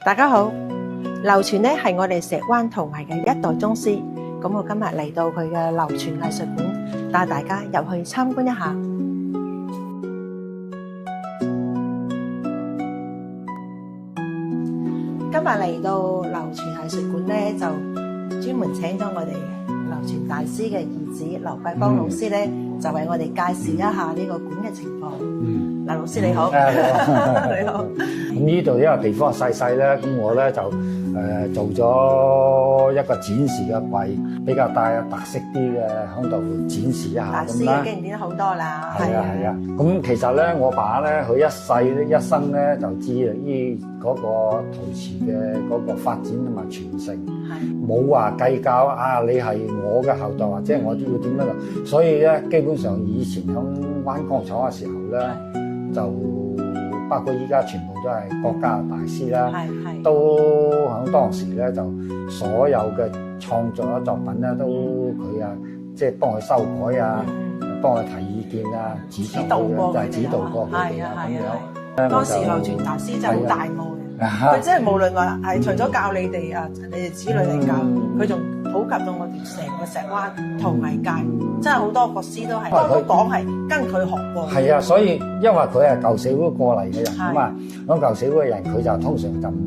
大家好，劉全咧係我哋石灣陶藝嘅一代宗師，咁我今日嚟到佢嘅劉全藝術館，帶大家入去參觀一下。今日嚟到劉全藝術館咧，就專門請咗我哋劉全大師嘅兒子劉桂邦老師咧，就為我哋介紹一下呢個館嘅情況。劉老師你好，你好。咁呢度因為地方細細咧，咁我咧就做咗一個展示嘅櫃，比較帶有特色啲嘅，喺度展示一下大師嘅經驗變咗好多啦。係啊。咁其實咧，我爸咧佢一生咧就致力於嗰個陶瓷嘅嗰個發展同埋傳承，冇話計較啊！你係我嘅後代，或者我都要點樣，所以咧基本上以前喺灣鋼廠嘅時候咧，就包括依家全部都係國家大師啦，都喺當時咧就所有嘅創作嘅作品咧都佢啊，即係幫佢修改啊，幫佢提意見啊，指導過佢哋啊咁樣。當時劉全大師真係好大愛嘅，佢真係無論話係除咗教你哋啊，你哋子女嚟教，佢仲普及到我哋成個石灣陶藝界，真係好多國師都係都講係跟佢學過。係啊，所以因為佢係舊社會過嚟嘅人啊嘛，咁舊社會嘅人佢就通常就唔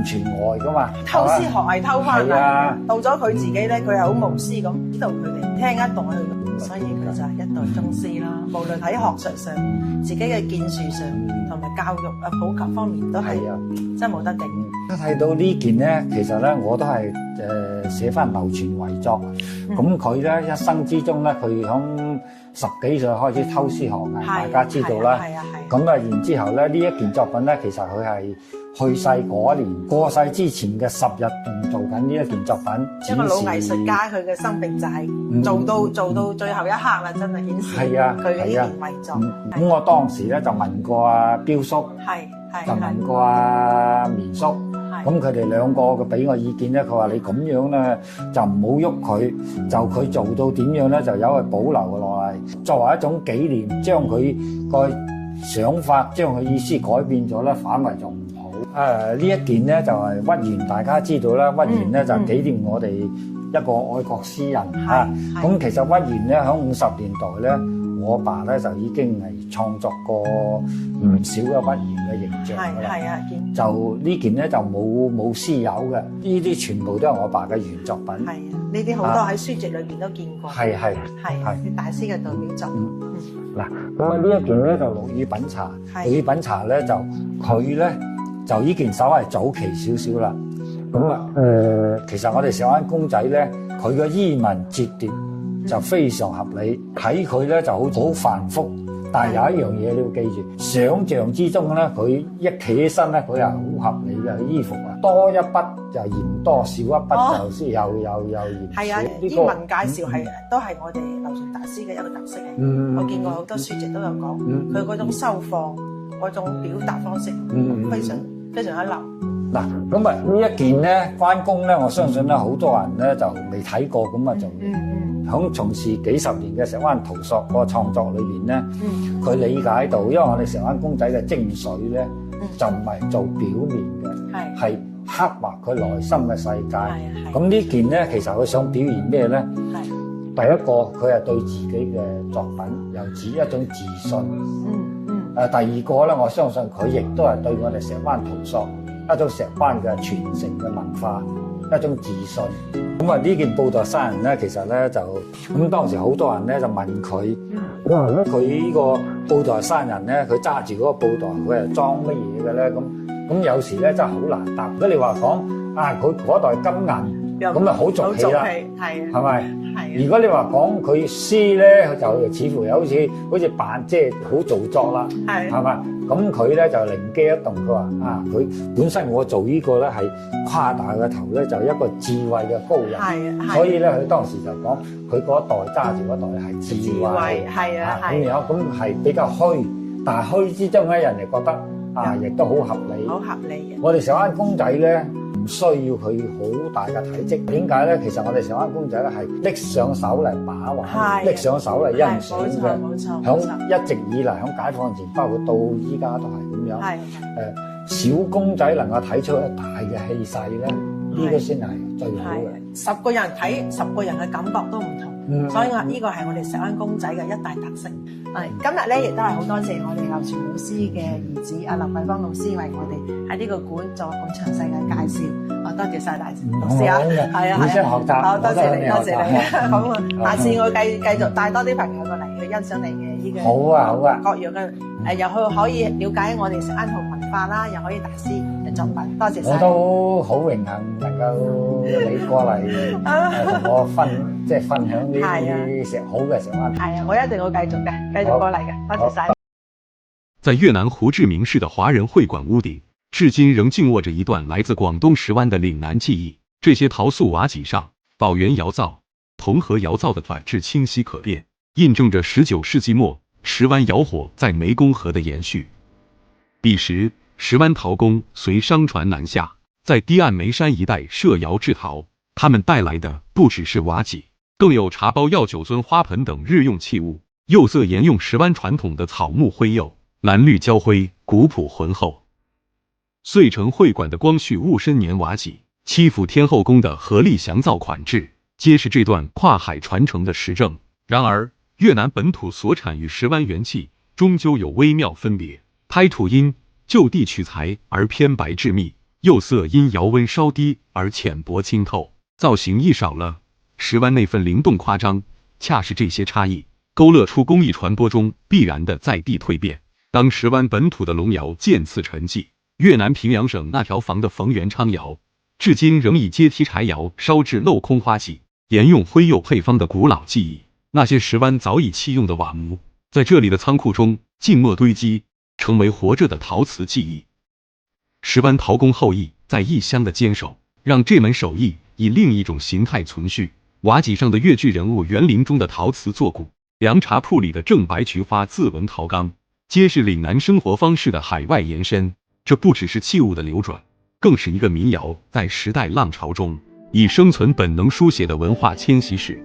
傳外噶嘛，偷師學藝偷翻嚟。到咗佢自己咧，佢係好無私咁，知道佢哋聽一代去，所以佢就係一代宗師啦。無論喺學術上、自己嘅建樹上，同埋教育啊普及方面都係真係冇得頂。睇到呢件咧，其實咧我都係寫翻劉全遺作。咁佢咧一生之中咧，佢響10幾歲開始偷師學藝，大家知道啦。咁啊，然之後咧呢一件作品咧，其實佢係去世嗰年過世之前嘅10日仲做緊呢一件作品。一個老藝術家，佢嘅生命就係做到最後一刻啦，真係顯示佢嘅呢件遺作。咁我當時咧就問過阿彪叔，就問過阿綿叔。咁佢哋兩個嘅俾我意見咧，佢話你咁樣咧就唔好喐佢，就佢做到點樣咧就由佢保留落嚟，作為一種紀念，將佢個想法、將佢意思改變咗咧，反為仲唔好。呢一件咧就係屈原，大家知道啦，屈原咧就紀念我哋一個愛國詩人嚇。咁其實屈原咧喺50年代咧，我爸咧就已經係創作過唔少嘅屈原嘅形象㗎啦。就呢件咧就冇私有嘅，呢啲全部都係我爸嘅原作品。係啊，呢啲好多喺書籍裏邊都見過。係啲大師嘅代表作。嗱，咁啊呢一件咧就陸羽品茶，陸羽品茶咧就佢咧就呢件稍為早期少少啦。咁啊其實我哋石灣公仔咧，佢嘅衣紋折疊就非常合理，睇佢咧就好繁複。但係有一樣嘢你要記住，想像之中咧，佢一企起身咧，佢係好合理嘅衣服啊。多一筆就嫌多，少一筆就先又嫌少。係啊，衣紋介紹都係我哋劉全大師嘅一個特色嚟。我見過好多書籍都有講，佢嗰種收放、嗰種表達方式，非常非常一流。嗱，咁啊呢一件咧關公咧，我相信咧好多人咧就未睇過，咁啊就響從事幾十年嘅石灣陶塑個創作裏邊咧，佢理解到，因為我哋石灣公仔嘅精髓咧，就唔係做表面嘅，係刻畫佢內心嘅世界。咁呢件咧，其實佢想表現咩咧？第一個佢係對自己嘅作品有一種自信。第二個咧，我相信佢亦都係對我哋石灣陶塑一種石灣嘅傳承嘅文化，一種自信。咁啊呢件布袋山人咧，其實咧就咁當時好多人咧就問佢，佢呢個布袋山人咧，佢揸住嗰個布袋，佢係裝乜嘢嘅咧？咁有時咧真係好難答。如果你話講啊，佢嗰袋金銀，咁啊好俗氣啦，係咪？如果你話講佢詩咧，就似乎有好似扮即係好做作啦，係嘛？咁佢咧就靈機一動，佢話啊，佢本身我做呢個咧係誇大個頭咧，就一個智慧嘅高人，所以咧佢當時就講佢嗰袋揸住嗰袋係智慧，咁樣咁係比較虛，但係虛之中咧人哋覺得啊，亦都好合理，好合理嘅。我哋石灣公仔咧，唔需要佢好大嘅體積，點解咧？其實我哋石灣公仔咧係拎上手嚟把玩，拎上手嚟欣賞嘅。響一直以嚟響解放前，包括到依家都係咁樣。小公仔能夠睇出大嘅氣勢咧，呢個先係最好嘅。10個人睇10個人嘅感覺都唔同，所以呢個係我哋石灣公仔嘅一大特色。今日咧亦都係好多謝我哋劉全老師嘅兒子阿劉桂芳老師為我哋喺呢個館做咁詳細嘅介紹。多謝晒大老師啊，係啊，互相學習。好，多謝你，多謝你。咁啊，下次我繼續帶多啲朋友過嚟去欣賞你嘅呢個好啊各樣嘅又去可以了解我哋石灣圖文化啦，又可以大師嘅作品。多謝晒。我都好榮幸能夠你過嚟同我分享呢啲好嘅石灣。係啊，我一定會繼續過嚟嘅。多謝晒。在越南胡志明市的华人会馆屋顶，至今仍静卧着一段来自广东石湾的岭南记忆。这些陶塑瓦脊上，宝源窑造、同和窑造的款式清晰可辨，印证着19世纪末石湾窑火在湄公河的延续。彼时，石湾陶工随商船南下，在堤岸眉山一带设窑制陶，他们带来的不只是瓦脊，更有茶包、药酒樽、花盆等日用器物。釉色沿用石湾传统的草木灰釉，蓝绿交辉，古朴浑厚。遂城会馆的光绪戊申年瓦脊、七府天后宫的合力祥造款制，皆是这段跨海传承的实证。然而，越南本土所产与石湾元器终究有微妙分别，胎土因就地取材而偏白致密，釉色因窑温稍低而浅薄清透，造型亦少了石湾那份灵动夸张。恰是这些差异，勾勒出工艺传播中必然的在地蜕变。当石湾本土的龙窑渐次沉寂，越南平阳省那条房的冯元昌窑，至今仍以阶梯柴窑烧制镂空花脊，沿用灰釉配方的古老技艺。那些石湾早已弃用的瓦模，在这里的仓库中静默堆积，成为活着的陶瓷技艺。石湾陶工后裔在异乡的坚守，让这门手艺以另一种形态存续。瓦脊上的越剧人物园林中的陶瓷坐骨，凉茶铺里的正白菊花自纹陶缸，皆是岭南生活方式的海外延伸。这不只是器物的流转，更是一个民谣在时代浪潮中以生存本能书写的文化迁徙史。